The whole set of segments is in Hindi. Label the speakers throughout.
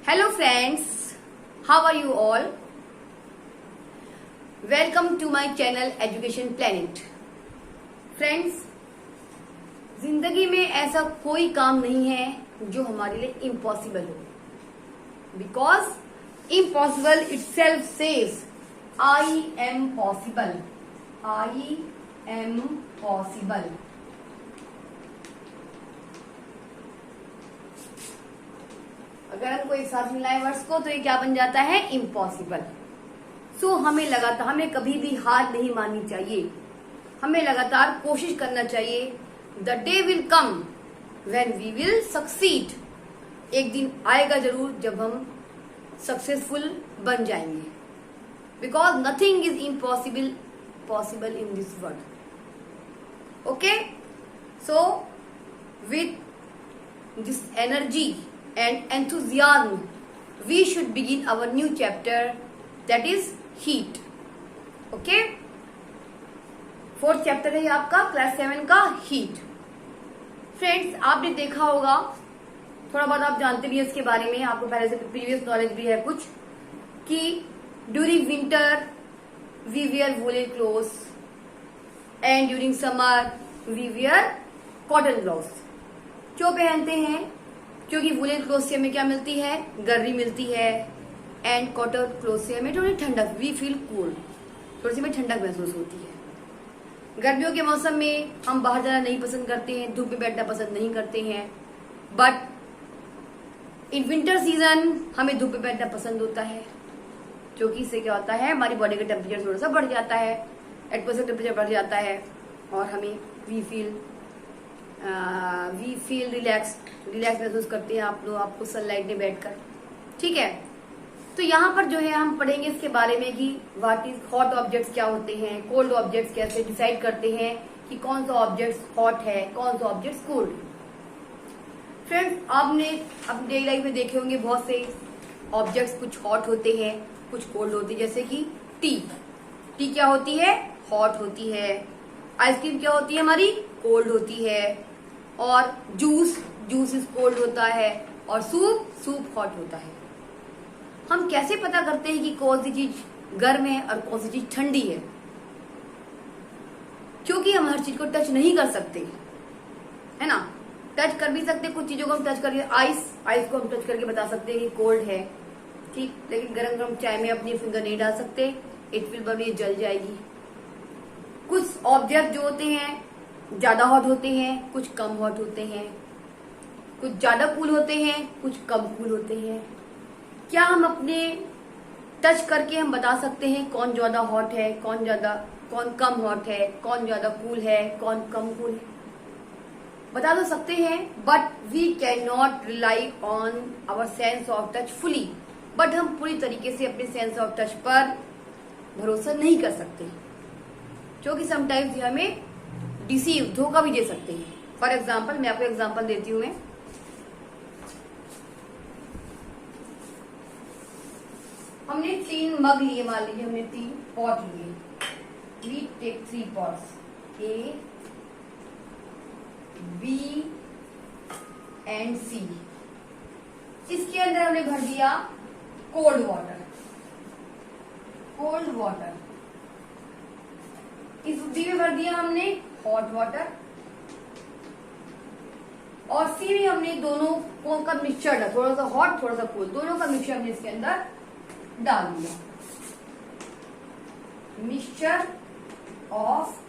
Speaker 1: Hello friends, how are you all? Welcome to my channel Education Planet. Friends, जिंदगी में ऐसा कोई काम नहीं है जो हमारे लिए इम्पॉसिबल हो, because impossible itself says I am possible. I am possible. अगर हम कोई साथ मिलाए वर्ड्स को तो ये क्या बन जाता है? इम्पॉसिबल. सो हमें लगातार, हमें कभी भी हार नहीं माननी चाहिए, हमें लगातार कोशिश करना चाहिए. The day will come when we will succeed. एक दिन आएगा जरूर जब हम सक्सेसफुल बन जाएंगे, because nothing is impossible possible in this world. Okay, so with this energy and enthusiasm we should begin our new chapter, that is heat. Okay, fourth chapter है आपका क्लास 7 का हीट. फ्रेंड्स, आपने देखा होगा, थोड़ा बहुत आप जानते भी हैं इसके बारे में, आपको पहले से प्रीवियस नॉलेज भी है कुछ, कि during winter we wear woollen clothes and during summer we wear cotton clothes. क्यों पहनते हैं? क्योंकि वुलन क्लोथ से हमें क्या मिलती है? गर्मी मिलती है. एंड कॉटन क्लोथ से हमें थोड़ी ठंडक, वी फील कूल, थोड़ी सी हमें ठंडक महसूस होती है. गर्मियों के मौसम में हम बाहर जाना नहीं पसंद करते हैं, धूप में बैठना पसंद नहीं करते हैं, बट इन विंटर सीजन हमें धूप में बैठना पसंद होता है, क्योंकि इससे क्या होता है, हमारी बॉडी का टेम्परेचर थोड़ा सा बढ़ जाता है, एटमॉस्फेयर टेम्परेचर बढ़ जाता है, और हमें वी फील रिलैक्स महसूस करते हैं आप लोग, आपको सनलाइट में बैठकर. ठीक है, तो यहाँ पर जो है हम पढ़ेंगे इसके बारे में कि व्हाट इज हॉट ऑब्जेक्ट्स क्या होते हैं, कोल्ड ऑब्जेक्ट्स कैसे डिसाइड करते हैं कि कौन सा ऑब्जेक्ट्स हॉट है, कौन सा ऑब्जेक्ट्स कोल्ड. फ्रेंड्स, आपने अपनी डेली लाइफ में देखे होंगे बहुत से ऑब्जेक्ट्स, कुछ हॉट होते हैं कुछ कोल्ड होते हैं. जैसे कि टी क्या होती है? हॉट होती है. आइसक्रीम क्या होती है हमारी? कोल्ड होती है. और जूस इज कोल्ड होता है. और सूप हॉट होता है. हम कैसे पता करते हैं कि कौन सी चीज गर्म है और कौन सी चीज ठंडी है? क्योंकि हम हर चीज को टच नहीं कर सकते, है ना. टच कर भी सकते, कुछ चीजों को हम टच करके, आइस को हम टच करके बता सकते हैं कि कोल्ड है, ठीक. लेकिन गरम चाय में अपनी फिंगर नहीं डाल सकते, इट विल बर्न, ये जल जाएगी. कुछ ऑब्जेक्ट जो होते हैं ज्यादा हॉट होते हैं, कुछ कम हॉट होते हैं, कुछ ज्यादा कूल होते हैं, कुछ कम कूल होते हैं. क्या हम अपने टच करके हम बता सकते हैं कौन ज्यादा हॉट है, कौन कम हॉट है, कौन ज्यादा कूल है, कौन कम कूल है? बता तो सकते हैं, but we can not rely on our sense of touch fully. But हम पूरी तरीके से अपने सेंस ऑफ टच पर भरोसा नहीं कर सकते, क्योंकि समटाइम्स हमें डिसीव, धोखा भी दे सकते हैं. फॉर एग्जाम्पल, मैं आपको एग्जाम्पल देती हूँ. मैं हमने 3 मग लिए, मान लीजिए हमने 3 पॉट लिए. We take 3 pots, A, B and C. इसके अंदर हमने भर दिया कोल्ड वाटर. इस B में भर दिया हमने हॉट वाटर, और C में हमने दोनों का मिक्सचर डाला, थोड़ा सा हॉट थोड़ा सा कोल्ड, दोनों का मिक्सचर हमने इसके अंदर डाल दिया. Mixture of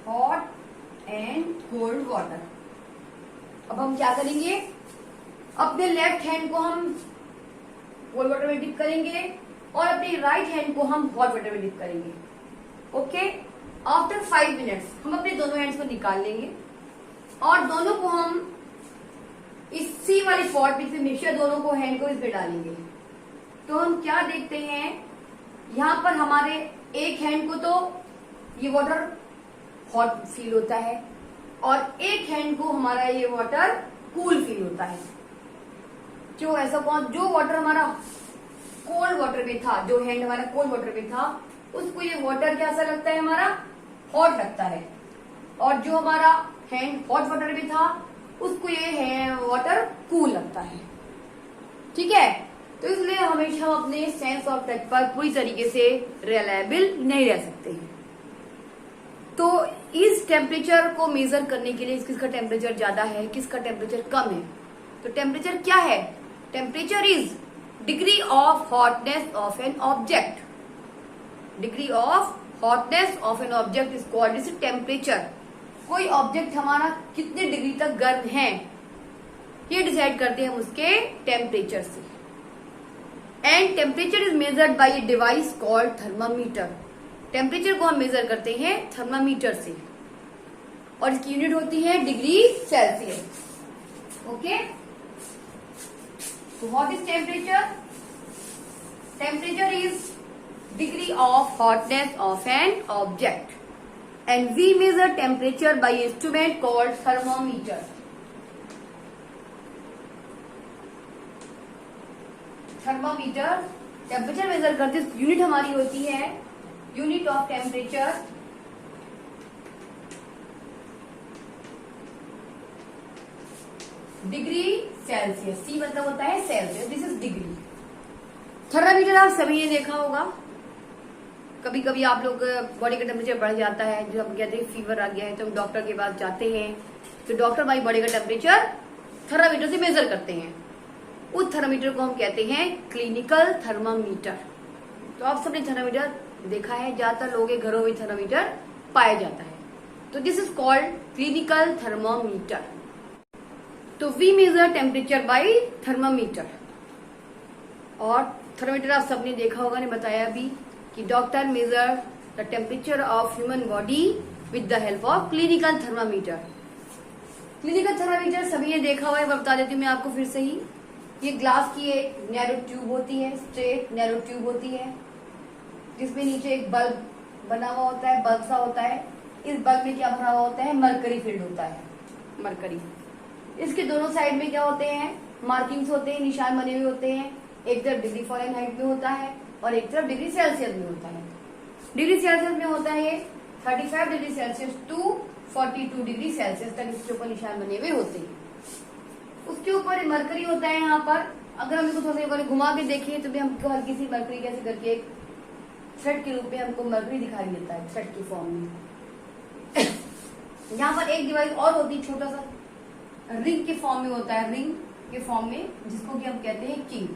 Speaker 1: hot and cold water. अब हम क्या करेंगे, अपने लेफ्ट हैंड को हम कोल्ड वाटर में डिप करेंगे और अपने राइट हैंड को हम हॉट वाटर में डिप करेंगे. ओके, आफ्टर 5 मिनट्स हम अपने दोनों हैंड्स को निकाल लेंगे और दोनों को हम इस सी वाली पॉट में से मिक्सचर, दोनों को हैंड को इसमें डालेंगे. तो हम क्या देखते हैं, यहाँ पर हमारे एक हैंड को तो ये वाटर हॉट फील होता है और एक हैंड को हमारा ये वाटर कूल फील होता है. क्यों ऐसा? जो वाटर हमारा कोल्ड वाटर में था, जो हैंड हमारा कोल्ड वाटर में था, उसको ये वाटर कैसा लगता है? हमारा हॉट लगता है. और जो हमारा हैंड हॉट वाटर में था, उसको ये है वाटर कूल लगता है. ठीक है। तो इसलिए हमेशा हम अपने सेंस ऑफ टच पर पूरी तरीके से रिलायबल नहीं रह सकते हैं। तो इस टेम्परेचर को मेजर करने के लिए किसका टेम्परेचर ज्यादा है, किसका टेम्परेचर कम है। तो टेम्परेचर क्या है? Temperature is degree of hotness of an object. Degree of hotness of an object is called is temperature. कोई ऑब्जेक्ट हमारा कितने डिग्री तक गर्म है ये डिसाइड करते हैं हम उसके टेम्परेचर से। And temperature is measured by a device called thermometer. Temperature को हम मेजर करते हैं थर्मामीटर से और इसकी यूनिट होती है डिग्री सेल्सियस। ओके, तो what is temperature? Temperature is degree of hotness of an object and we measure temperature by instrument called thermometer. Thermometer temperature measure करते हैं, यूनिट हमारी होती है unit of temperature degree Celsius. C मतलब होता है Celsius, this is degree. Thermometer आप सभी ने देखा होगा, कभी कभी आप लोग बॉडी का टेम्परेचर बढ़ जाता है, जो हम कहते हैं फीवर आ गया है, तो हम डॉक्टर के पास जाते हैं, तो डॉक्टर हमारी बॉडी का टेम्परेचर थर्मामीटर से मेजर करते हैं। उस थर्मामीटर को हम कहते हैं क्लिनिकल थर्मामीटर। तो आप सबने थर्मामीटर देखा है, ज्यादातर लोगों के घरों में थर्मामीटर पाया जाता है। तो this is called clinical thermometer. तो we measure temperature by thermometer. और थर्मामीटर आप सबने देखा होगा, ने बताया भी कि doctor measure the temperature of human body with the help of clinical thermometer. Clinical thermometer सभी ने देखा हुआ है, बता देती हूँ मैं आपको फिर से ही। ये ग्लास की एक नैरो ट्यूब होती है, स्ट्रेट नैरो ट्यूब होती है, जिसमें नीचे एक बल्ब बना हुआ होता है, बल्ब सा होता है। इस बल्ब में क्या भरा हुआ होता है? मरकरी फील्ड होता है, मरकरी। इसके दोनों साइड में क्या होते हैं? मार्किंग्स होते हैं, निशान बने हुए होते हैं। एक तरफ डिग्री फ़ारेनहाइट में होता है और एक तरफ डिग्री सेल्सियस में होता है। डिग्री सेल्सियस में होता है 35 degree Celsius to 42 degree Celsius तक इसके ऊपर निशान बने हुए होते हैं। उसके ऊपर मरकरी होता है। यहाँ पर अगर हम इसको थोड़ा सा घुमा के देखें तो भी हमको हल्की सी मरकरी कैसे करके एक थ्रेड के रूप में हमको मरकरी दिखाई देता है, थ्रेड की फॉर्म में। यहाँ पर एक डिवाइस और होती है, छोटा सा रिंग के फॉर्म में होता है, रिंग के फॉर्म में, जिसको कि हम कहते हैं किंग।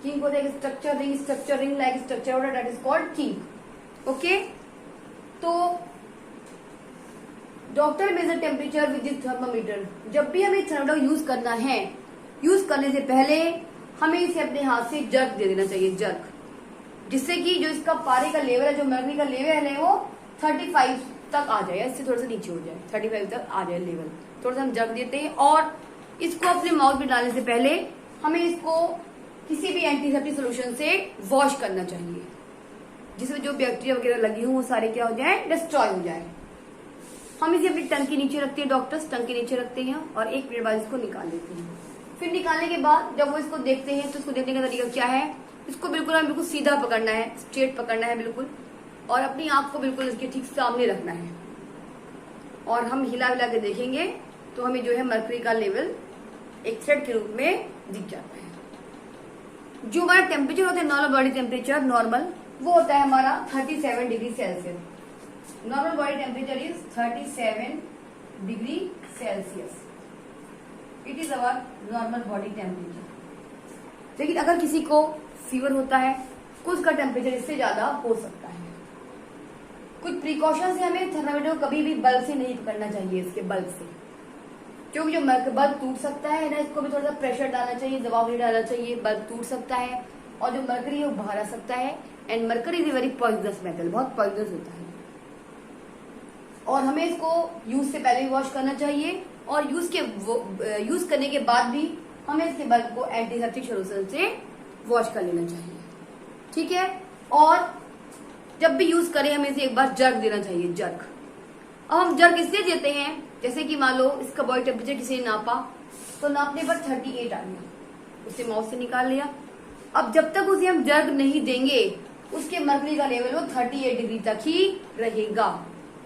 Speaker 1: किंग होता है स्ट्रक्चर रिंग लाइक स्ट्रक्चर होता है, that is called kink. Okay, तो doctor measure temperature with this thermometer. जब भी हमें थर्मामीटर यूज करना है, यूज करने से पहले हमें इसे अपने हाथ से जर्क दे देना चाहिए, जर्क, जिससे कि जो इसका पारे का लेवल है, जो मरकरी का लेवल है, वो 35 तक आ जाए, इससे थोड़ा सा नीचे हो जाए, 35 तक आ जाए लेवल। थोड़ा सा हम जर्क देते हैं और इसको अपने माउथ में डालने से पहले हमें इसको किसी भी एंटीसेप्टिक सोल्यूशन से वॉश करना चाहिए, जिसमें जो बैक्टीरिया वगैरह लगी हो वो सारे क्या हो जाए? डिस्ट्रॉय हो जाए। हम इसे अपनी टंग के नीचे रखते हैं, डॉक्टर्स टंग के नीचे रखते हैं और 1 मिनट बाद इसको निकाल लेते हैं। फिर निकालने के बाद जब वो इसको देखते हैं तो इसको देखने का तरीका क्या है? इसको बिल्कुल हमें बिल्कुल सीधा पकड़ना है, स्ट्रेट पकड़ना है बिल्कुल, और अपनी आंख को बिल्कुल इसके ठीक सामने रखना है और हम हिला हिला के देखेंगे तो हमें जो है मरकरी का लेवल एक थ्रेड के रूप में दिख जाता है। जो हमारा टेम्परेचर होता है नॉर्मल बॉडी टेम्परेचर, नॉर्मल, वो होता है हमारा 37 degree Celsius. Normal body temperature is 37 degree Celsius. It is our normal body temperature. लेकिन अगर किसी को फीवर होता है, कुछ का टेम्परेचर इससे ज्यादा हो सकता है। कुछ प्रिकॉशन से हमें थर्मामीटर को कभी भी बल्ब से नहीं पकड़ना चाहिए, इसके बल्ब से, क्योंकि जो बल्ब टूट सकता है ना, इसको भी थोड़ा सा प्रेशर डालना चाहिए, दबाव नहीं डालना चाहिए, बल्ब टूट सकता है और जो मरकरी है वो बाहर आ सकता है। And mercury is a very poisonous metal, बहुत पॉइजनस होता है और हमें इसको यूज से पहले भी वॉश करना चाहिए और यूज करने के बाद भी हमें इसके बल्ब को एंटीसेप्टिक सोल्यूशन से वॉश कर लेना चाहिए, ठीक है। और जब भी यूज करें हमें इसे एक बार जर्क देना चाहिए, जर्क। अब हम जर्क इसलिए देते हैं, जैसे कि मान लो इसका बॉडी टेम्परेचर किसी ने नापा, तो नापने पर 38 आ गया, उसे माउथ से निकाल लिया। अब जब तक उसे हम जर्क नहीं देंगे उसके मरकरी का लेवल वो 38 डिग्री तक ही रहेगा।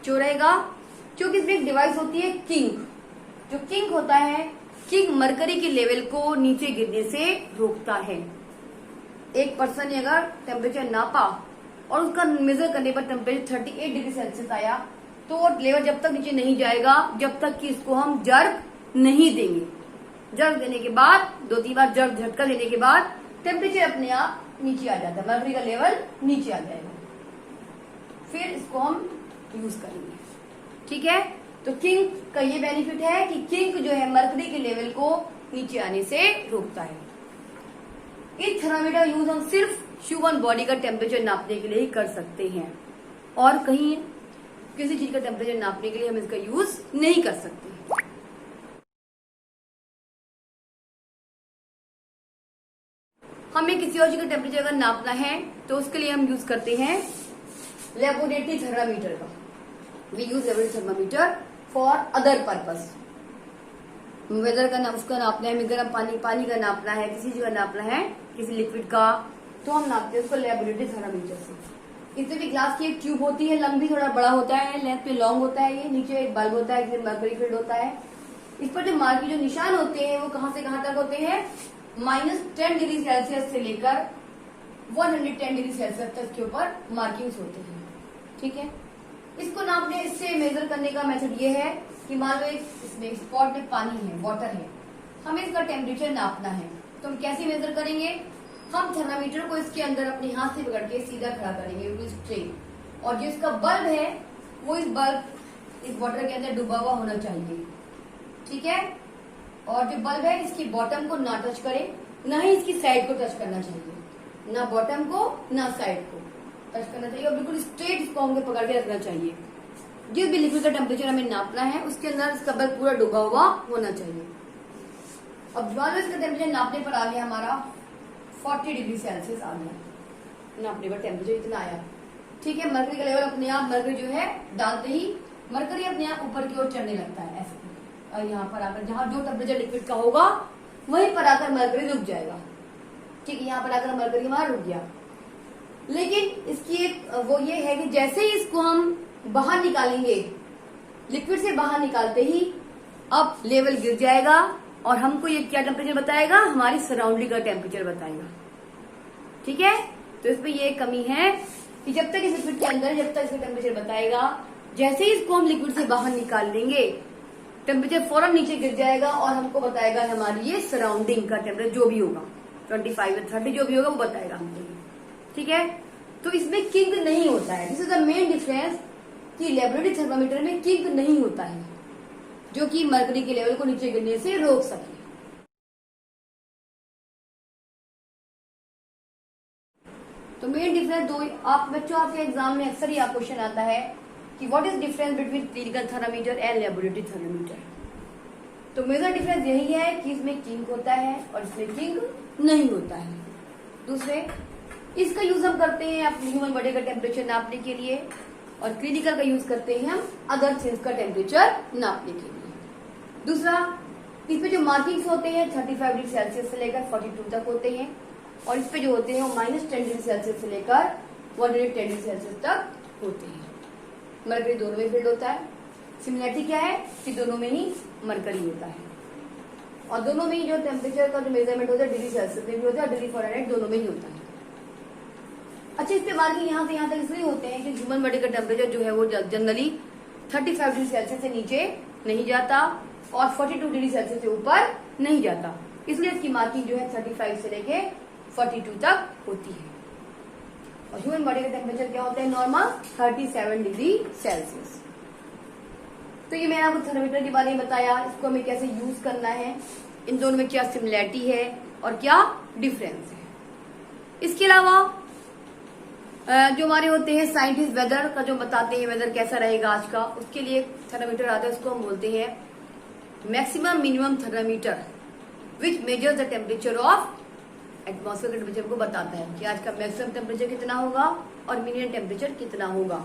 Speaker 1: क्यों रहेगा? क्योंकि इसमें एक डिवाइस होती है किंग। जो किंग होता है किंग मरकरी के लेवल को नीचे गिरने से रोकता है। एक पर्सन ने अगर टेम्परेचर नापा और उसका मेजर करने पर टेम्परेचर 38 डिग्री सेल्सियस आया, तो वो लेवल जब तक नीचे नहीं जाएगा जब तक कि इसको हम जर्क नहीं देंगे। जर्क देने के बाद 2-3 बार जर्क झटका देने के बाद टेम्परेचर अपने आप नीचे आ जाता है, मरकरी का लेवल नीचे आ जाएगा। फिर इसको हम यूज करेंगे। ठीक है, तो किंग का ये बेनिफिट है कि किंग जो है मरकरी के लेवल को नीचे आने से रोकता है। इस थर्मामीटर यूज हम सिर्फ ह्यूमन बॉडी का टेम्परेचर नापने के लिए ही कर सकते हैं और कहीं किसी चीज का टेम्परेचर नापने के लिए हम इसका यूज नहीं कर सकते। हमें किसी और चीज का टेम्परेचर अगर नापना है तो उसके लिए हम यूज करते हैं लेबोरेटरी थर्मामीटर का। We use laboratory thermometer for other purpose. Weather का उसका नापना है, गर्म पानी का नापना है, किसी चीज का नापना है, किसी लिक्विड का, तो हम नापते हैं उसको लेबोरेटरी थर्मामीटर से। इसमें भी ग्लास की एक ट्यूब होती है, लंबी थोड़ा बड़ा होता है, लेंथ पे लॉन्ग होता है, ये नीचे एक बल्ब होता है जिसमें मरकरी फील्ड होता है। इस पर जो मार्किंग जो निशान होते हैं वो कहां से कहां तक होते हैं, -10 डिग्री सेल्सियस से लेकर 110 डिग्री सेल्सियस तक के ऊपर मार्किंग्स होते हैं। ठीक है, इसको नापने इससे मेजर करने का मेथड ये है कि मान लो इसमें स्पॉट में पानी है, वाटर है, हमें इसका टेम्परेचर नापना है, तो हम कैसे मेजर करेंगे, हम थर्मामीटर को इसके अंदर अपने हाथ से पकड़ के सीधा खड़ा करेंगे स्ट्रेट, और जो इसका बल्ब है वो इस वाटर के अंदर डूबा हुआ होना चाहिए। ठीक है, और जो बल्ब है इसकी बॉटम को ना टच करे, ना ही इसकी साइड को टच करना चाहिए, ना बॉटम को ना साइड को टच करना चाहिए, और बिल्कुल स्ट्रेट इसको हमको पकड़ के रखना चाहिए। जिस भी लिक्विड का टेम्परेचर हमें नापना है उसके अंदर इसका बल्ब पूरा डूबा हुआ होना चाहिए। अब ज्वाला इसका टेम्परेचर नापने पर आ गया हमारा 40 डिग्री सेल्सियस आ गया, नापने पर टेम्परेचर इतना आया। ठीक है, मरकरी का लेवल अपने आप मरकरी जो है डालते ही मरकरी अपने आप ऊपर की ओर चढ़ने लगता है ऐसे, और यहाँ पर आकर जहाँ जो टेम्परेचर लिक्विड का होगा वहीं पर आकर मरकरी रुक जाएगा। ठीक है, यहाँ पर आकर मरकरी वहां रुक गया। लेकिन इसकी एक वो ये है कि जैसे ही इसको हम बाहर निकालेंगे, लिक्विड से बाहर निकालते ही अब लेवल गिर जाएगा और हमको ये क्या टेम्परेचर बताएगा, हमारी सराउंडिंग का टेम्परेचर बताएगा। ठीक है, तो इसमें ये कमी है कि जब तक इस लिक्विड के अंदर जब तक इसका टेम्परेचर बताएगा, जैसे ही इसको हम लिक्विड से बाहर निकाल देंगे टेम्परेचर फौरन नीचे गिर जाएगा और हमको बताएगा हमारी ये सराउंडिंग का टेम्परेचर जो भी होगा 25 या 30 जो भी होगा वो बताएगा हमको। ठीक है, तो इसमें किंग नहीं होता है। This is the main difference कि लेबोरेटरी थर्मामीटर में किंग नहीं होता है जो कि मरकरी के लेवल को नीचे गिरने से रोक सके। तो मेन डिफरेंस दो आप बच्चों आपके एग्जाम में अक्सर ही आप क्वेश्चन आता है कि what is difference between clinical thermometer and laboratory thermometer. तो मेजर डिफरेंस यही है कि इसमें किंग होता है और इसमें किंग नहीं होता है। दूसरे, इसका यूज हम करते हैं अपनी ह्यूमन बॉडी का टेम्परेचर नापने के लिए और क्लिनिकल का यूज करते हैं हम अदर थिंग्स का टेम्परेचर नापने के लिए। दूसरा, इसमें जो मार्किंग्स होते हैं 35 डिग्री सेल्सियस से लेकर 42 तक होते हैं और इस पे जो होते हैं वो -10 डिग्री सेल्सियस से लेकर 110 डिग्री सेल्सियस तक होते हैं। मरकरी दोनों में फील्ड होता है। सिमिलरिटी क्या है कि दोनों में ही मरकरी होता है और दोनों में ही जो टेम्परेचर का जो मेजरमेंट होता है डिग्री सेल्सियस में भी होता है, डिग्री फ़ारेनहाइट दोनों में ही होता है। अच्छा, इस पे मार्किंग यहाँ से यहाँ तक इसलिए होते हैं कि ह्यूमन बॉडी का टेम्परेचर जो है वो जनरली 35 डिग्री सेल्सियस से नीचे नहीं जाता और 42 डिग्री सेल्सियस से ऊपर नहीं जाता, इसलिए इसकी मार्किंग जो है 35 से लेके 42 तक होती है। और ह्यूमन बॉडी का टेम्परेचर क्या होता है नॉर्मल 37 डिग्री सेल्सियस। तो ये मैंने आपको थर्मामीटर के बारे में बताया, इसको हमें कैसे यूज करना है, इन दोनों में क्या सिमिलैरिटी है और क्या डिफरेंस है। इसके अलावा जो हमारे होते हैं साइंटिस्ट वेदर का जो बताते हैं वेदर कैसा रहेगा आज का, उसके लिए थर्मामीटर आता है, उसको हम बोलते हैं maximum minimum thermometer which measures the temperature of atmosphere का टेम्परेचर को बताता है कि आज का मैक्सिमम टेम्परेचर कितना होगा और मिनिमम टेम्परेचर कितना होगा।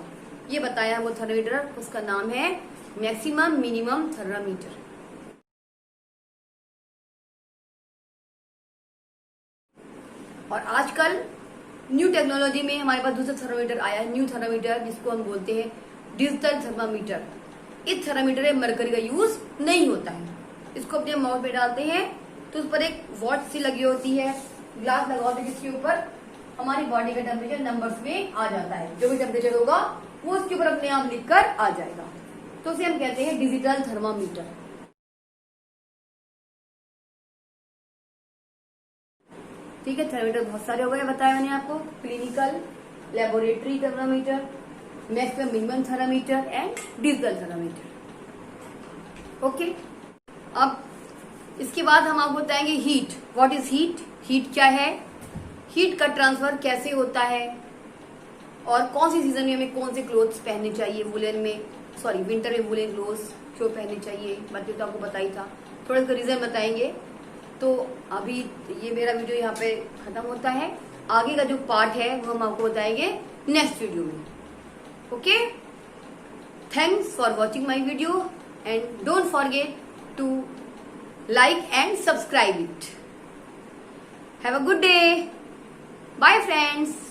Speaker 1: ये बताया है वो थर्मामीटर, उसका नाम है मैक्सिमम मिनिमम थर्मामीटर। और आजकल न्यू टेक्नोलॉजी में हमारे पास दूसरा थर्मामीटर आया है, न्यू थर्मामीटर, जिसको हम बोलते हैं डिजिटल थर्मामीटर। इस थर्मामीटर में मरकरी का यूज नहीं होता है। इसको अपने माउथ पे डालते हैं तो उस पर एक वॉच सी लगी होती है, ग्लास लगा होता है जिसके ऊपर हमारी बॉडी का टेम्परेचर नंबर्स में आ जाता है। जो भी टेम्परेचर होगा वो उसके ऊपर अपने आप लिखकर आ जाएगा, तो उसे हम कहते हैं डिजिटल थर्मामीटर। ठीक है, थर्मामीटर बहुत सारे हो गए बताया मैंने आपको, clinical, laboratory thermometer, maximum minimum thermometer and digital thermometer. Okay, अब इसके बाद हम आपको बताएंगे heat. What is heat? Heat क्या है, हीट का ट्रांसफर कैसे होता है, और कौन सी सीजन में हमें कौन से क्लोथ्स पहनने चाहिए, वुलन में, सॉरी विंटर में वुलन क्लोथ्स क्यों पहनने चाहिए, बाकी तो आपको बता ही था, थोड़ा सा रीजन बताएंगे। तो अभी ये मेरा वीडियो यहाँ पे खत्म होता है, आगे का जो पार्ट है वो हम आपको बताएंगे नेक्स्ट वीडियो में। Okay, thanks for watching my video and don't forget to like and subscribe it. Have a good day. Bye friends.